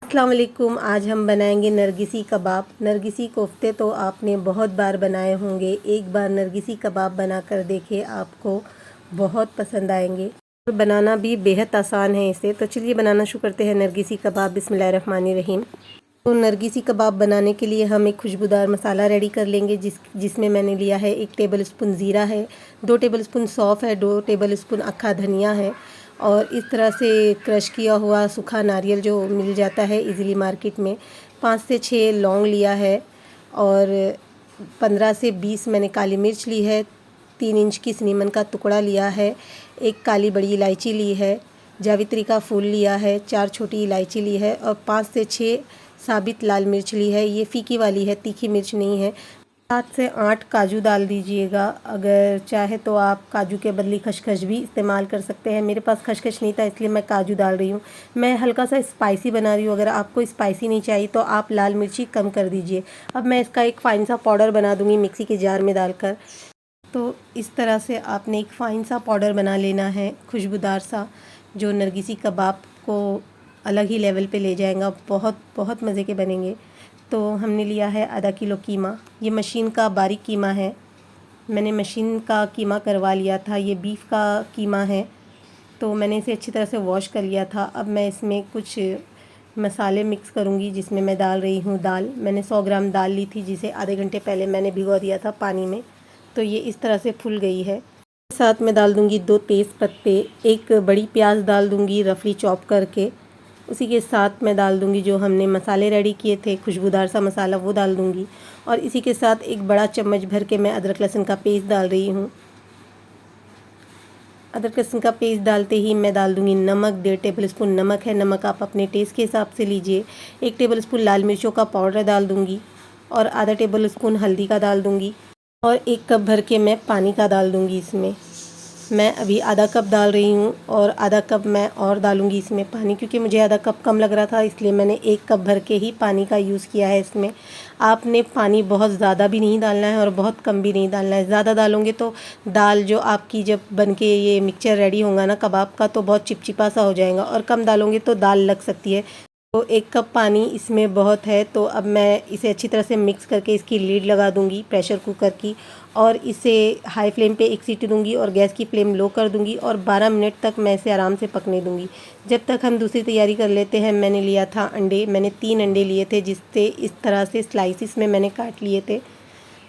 अस्सलाम वालेकुम। आज हम बनाएंगे नरगिसी कबाब। नरगिसी कोफ्ते तो आपने बहुत बार बनाए होंगे, एक बार नरगिसी कबाब बनाकर देखिए, आपको बहुत पसंद आएंगे और बनाना भी बेहद आसान है इसे। तो चलिए बनाना शुरू करते हैं नरगिसी कबाब। बिस्मिल्लाहिर्रहमानिर्रहीम। तो नरगिसी कबाब बनाने के लिए हम एक खुशबूदार मसाला रेडी कर लेंगे, जिसमें मैंने लिया है 1 टेबल स्पून ज़ीरा है, 2 टेबल स्पून सौंफ है, 2 टेबल स्पून अक्खा धनिया है और इस तरह से क्रश किया हुआ सूखा नारियल जो मिल जाता है इजीली मार्केट में, 5 से 6 लौंग लिया है और 15 से 20 मैंने काली मिर्च ली है, 3 इंच की सिनेमन का टुकड़ा लिया है, 1 काली बड़ी इलायची ली है, जावित्री का फूल लिया है, 4 छोटी इलायची ली है और 5 से 6 साबित लाल मिर्च ली है। ये फीकी वाली है, तीखी मिर्च नहीं है। 7 से 8 काजू डाल दीजिएगा। अगर चाहे तो आप काजू के बदले खसखस भी इस्तेमाल कर सकते हैं। मेरे पास खसखस नहीं था इसलिए मैं काजू डाल रही हूँ। मैं हल्का सा स्पाइसी बना रही हूँ, अगर आपको स्पाइसी नहीं चाहिए तो आप लाल मिर्ची कम कर दीजिए। अब मैं इसका एक फ़ाइन सा पाउडर बना दूँगी मिक्सी के जार में डालकर। तो इस तरह से आपने एक फ़ाइन सा पाउडर बना लेना है, खुशबूदार सा, जो नरगिसी कबाब को अलग ही लेवल पे ले जाएगा। बहुत बहुत मज़े के बनेंगे। तो हमने लिया है आधा किलो कीमा। ये मशीन का बारीक कीमा है, मैंने मशीन का कीमा करवा लिया था। ये बीफ का कीमा है, तो मैंने इसे अच्छी तरह से वॉश कर लिया था। अब मैं इसमें कुछ मसाले मिक्स करूँगी, जिसमें मैं डाल रही हूँ दाल। मैंने 100 ग्राम दाल ली थी, जिसे आधे घंटे पहले मैंने भिगो दिया था पानी में। तो ये इस तरह से फूल गई है। साथ में डाल दूँगी 2 तेज़ पत्ते, 1 बड़ी प्याज डाल दूँगी रफली चॉप करके। उसी के साथ मैं डाल दूँगी जो हमने मसाले रेडी किए थे, खुशबूदार सा मसाला, वो डाल दूँगी। और इसी के साथ 1 बड़ा चम्मच भर के मैं अदरक लहसुन का पेस्ट डाल रही हूँ। अदरक लहसुन का पेस्ट डालते ही मैं डाल दूँगी नमक। 1.5 टेबल स्पून नमक है, नमक आप अपने टेस्ट के हिसाब से लीजिए। 1 टेबल स्पून लाल मिर्चों का पाउडर डाल दूँगी और आधा टेबल स्पून हल्दी का डाल दूँगी और 1 कप भर के मैं पानी का डाल दूँगी। इसमें मैं अभी आधा कप डाल रही हूँ और आधा कप मैं और डालूँगी इसमें पानी, क्योंकि मुझे आधा कप कम लग रहा था, इसलिए मैंने 1 कप भर के ही पानी का यूज़ किया है इसमें। आपने पानी बहुत ज़्यादा भी नहीं डालना है और बहुत कम भी नहीं डालना है। ज़्यादा डालोगे तो दाल जो आपकी जब बन के ये मिक्सचर रेडी होगा ना कबाब का, तो बहुत चिपचिपा सा हो जाएगा, और कम डालोगे तो दाल लग सकती है। तो 1 कप पानी इसमें बहुत है। तो अब मैं इसे अच्छी तरह से मिक्स करके इसकी लीड लगा दूंगी प्रेशर कुकर की, और इसे हाई फ्लेम पे 1 सीटी दूंगी और गैस की फ्लेम लो कर दूंगी और 12 मिनट तक मैं इसे आराम से पकने दूंगी। जब तक हम दूसरी तैयारी कर लेते हैं, मैंने लिया था अंडे। मैंने 3 अंडे लिए थे, जिससे इस तरह से स्लाइसिस में मैंने काट लिए थे।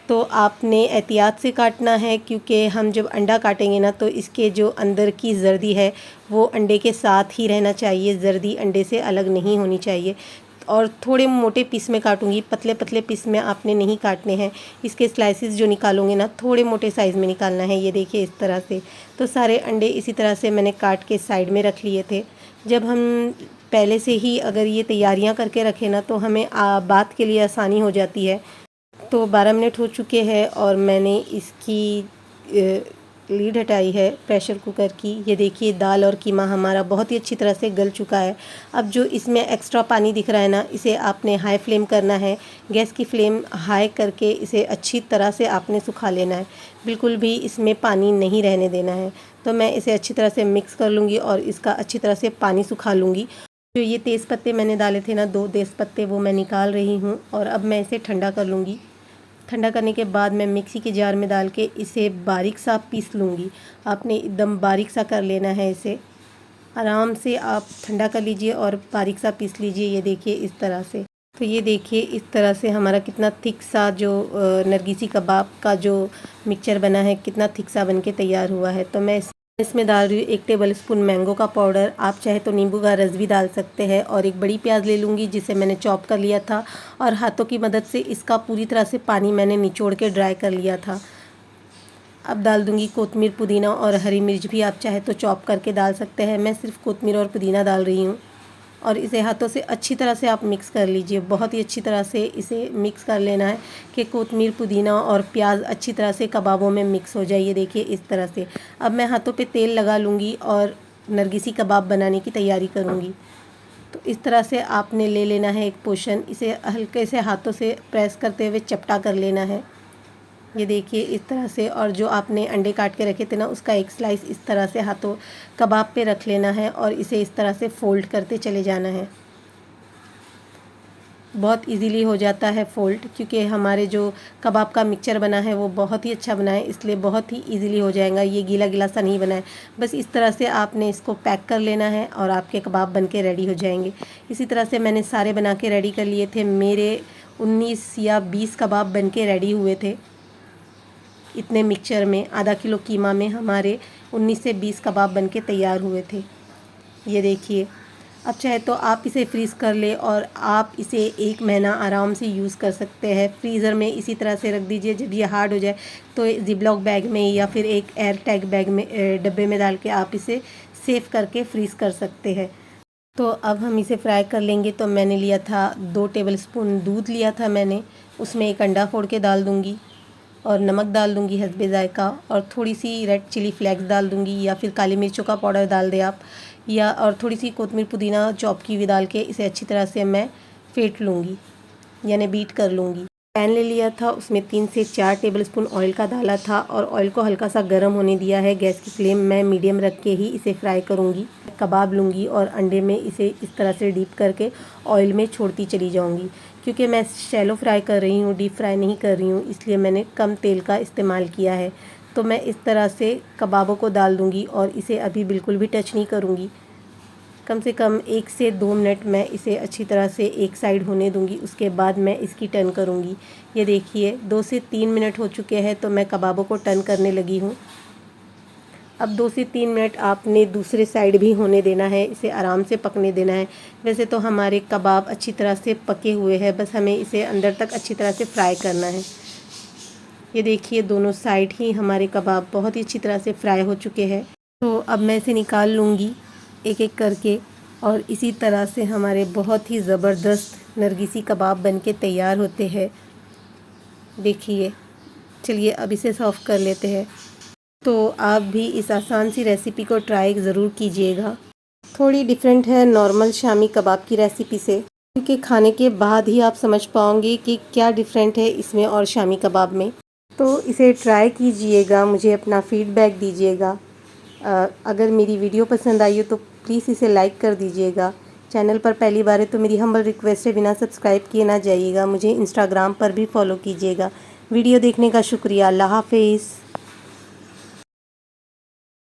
तो आपने एहतियात से काटना है, क्योंकि हम जब अंडा काटेंगे ना, तो इसके जो अंदर की जर्दी है वो अंडे के साथ ही रहना चाहिए, जर्दी अंडे से अलग नहीं होनी चाहिए। और थोड़े मोटे पीस में काटूंगी, पतले पतले पीस में आपने नहीं काटने हैं। इसके स्लाइसिस जो निकालोगे ना, थोड़े मोटे साइज़ में निकालना है। ये देखिए इस तरह से। तो सारे अंडे इसी तरह से मैंने काट के साइड में रख लिए थे। जब हम पहले से ही अगर ये तैयारियां करके रखें ना, तो हमें बात के लिए आसानी हो जाती है। तो 12 मिनट हो चुके हैं और मैंने इसकी लीड हटाई है प्रेशर कुकर की। ये देखिए दाल और कीमा हमारा बहुत ही अच्छी तरह से गल चुका है। अब जो इसमें एक्स्ट्रा पानी दिख रहा है ना, इसे आपने हाई फ्लेम करना है। गैस की फ्लेम हाई करके इसे अच्छी तरह से आपने सुखा लेना है, बिल्कुल भी इसमें पानी नहीं रहने देना है। तो मैं इसे अच्छी तरह से मिक्स कर लूँगी और इसका अच्छी तरह से पानी सुखा लूँगी। जो ये तेज़ पत्ते मैंने डाले थे ना, 2 तेज़ पत्ते, वो मैं निकाल रही हूँ और अब मैं इसे ठंडा कर लूँगी। ठंडा करने के बाद मैं मिक्सी के जार में डाल के इसे बारीक सा पीस लूँगी। आपने एकदम बारीक सा कर लेना है इसे। आराम से आप ठंडा कर लीजिए और बारीक सा पीस लीजिए। ये देखिए इस तरह से। तो ये देखिए इस तरह से हमारा कितना थिक सा जो नरगिसी कबाब का जो मिक्सचर बना है, कितना थिक सा बन के तैयार हुआ है। तो मैं इसमें डाल रही हूँ 1 टेबल स्पून मैंगो का पाउडर। आप चाहे तो नींबू का रस भी डाल सकते हैं। और 1 बड़ी प्याज ले लूँगी, जिसे मैंने चॉप कर लिया था, और हाथों की मदद से इसका पूरी तरह से पानी मैंने निचोड़ के ड्राई कर लिया था। अब डाल दूँगी कोतमीर, पुदीना और हरी मिर्च भी आप चाहे तो चॉप करके डाल सकते हैं। मैं सिर्फ कोतमीर और पुदीना डाल रही हूँ। और इसे हाथों से अच्छी तरह से आप मिक्स कर लीजिए। बहुत ही अच्छी तरह से इसे मिक्स कर लेना है कि कोतमीर, पुदीना और प्याज अच्छी तरह से कबाबों में मिक्स हो जाए। ये देखिए इस तरह से। अब मैं हाथों पे तेल लगा लूँगी और नरगिसी कबाब बनाने की तैयारी करूँगी। तो इस तरह से आपने ले लेना है एक पोर्शन, इसे हल्के से हाथों से प्रेस करते हुए चपटा कर लेना है। ये देखिए इस तरह से। और जो आपने अंडे काट के रखे थे ना, उसका एक स्लाइस इस तरह से हाथों कबाब पे रख लेना है और इसे इस तरह से फोल्ड करते चले जाना है। बहुत इजीली हो जाता है फोल्ड, क्योंकि हमारे जो कबाब का मिक्सचर बना है वो बहुत ही अच्छा बना है, इसलिए बहुत ही इजीली हो जाएगा। ये गीला गीला सा नहीं बना है। बस इस तरह से आपने इसको पैक कर लेना है और आपके कबाब बन के रेडी हो जाएंगे। इसी तरह से मैंने सारे बना के रेडी कर लिए थे। मेरे 19 या 20 कबाब बन के रेडी हुए थे। इतने मिक्सचर में, आधा किलो कीमा में हमारे 19 से 20 कबाब बन के तैयार हुए थे। ये देखिए। अब चाहे तो आप इसे फ्रीज़ कर ले और आप इसे 1 महीना आराम से यूज़ कर सकते हैं। फ्रीज़र में इसी तरह से रख दीजिए। जब ये हार्ड हो जाए तो ज़िपलॉक बैग में या फिर एक एयर टैग बैग में, डब्बे में डाल के आप इसे सेव करके फ्रीज़ कर सकते हैं। तो अब हम इसे फ्राई कर लेंगे। तो मैंने लिया था 2 टेबलस्पून दूध लिया था मैंने, उसमें एक अंडा फोड़ के डाल दूँगी और नमक डाल दूँगी हस्बे ज़ायक़ा, और थोड़ी सी रेड चिली फ्लेक्स डाल दूँगी या फिर काली मिर्चों का पाउडर डाल दें आप, या और थोड़ी सी कोतमीर पुदीना चॉप की हुई डाल के इसे अच्छी तरह से मैं फेंट लूँगी, यानी बीट कर लूँगी। पैन ले लिया था, उसमें 3 से 4 टेबलस्पून ऑयल का डाला था और ऑयल को हल्का सा गर्म होने दिया है। गैस की फ्लेम मैं मीडियम रख के ही इसे फ्राई करूँगी। कबाब लूँगी और अंडे में इसे इस तरह से डीप करके ऑयल में छोड़ती चली जाऊँगी। क्योंकि मैं शैलो फ्राई कर रही हूँ, डीप फ्राई नहीं कर रही हूँ, इसलिए मैंने कम तेल का इस्तेमाल किया है। तो मैं इस तरह से कबाबों को डाल दूँगी और इसे अभी बिल्कुल भी टच नहीं करूँगी। कम से कम 1 से 2 मिनट मैं इसे अच्छी तरह से एक साइड होने दूंगी, उसके बाद मैं इसकी टर्न करूंगी। ये देखिए 2 से 3 मिनट हो चुके हैं, तो मैं कबाबों को टर्न करने लगी हूँ। अब 2 से 3 मिनट आपने दूसरे साइड भी होने देना है, इसे आराम से पकने देना है। वैसे तो हमारे कबाब अच्छी तरह से पके हुए हैं, बस हमें इसे अंदर तक अच्छी तरह से फ्राई करना है। ये देखिए दोनों साइड ही हमारे कबाब बहुत ही अच्छी तरह से फ्राई हो चुके हैं। तो अब मैं इसे निकाल लूँगी एक एक करके, और इसी तरह से हमारे बहुत ही ज़बरदस्त नरगिसी कबाब बनके तैयार होते हैं। देखिए, चलिए अब इसे सर्व कर लेते हैं। तो आप भी इस आसान सी रेसिपी को ट्राई ज़रूर कीजिएगा। थोड़ी डिफरेंट है नॉर्मल शामी कबाब की रेसिपी से, क्योंकि खाने के बाद ही आप समझ पाओगे कि क्या डिफरेंट है इसमें और शामी कबाब में। तो इसे ट्राई कीजिएगा, मुझे अपना फीडबैक दीजिएगा। अगर मेरी वीडियो पसंद आई हो तो प्लीज़ इसे लाइक कर दीजिएगा। चैनल पर पहली बार है तो मेरी हम्बल रिक्वेस्ट है, बिना सब्सक्राइब किए ना जाइएगा। मुझे इंस्टाग्राम पर भी फॉलो कीजिएगा। वीडियो देखने का शुक्रिया। अल्लाह हाफिज़।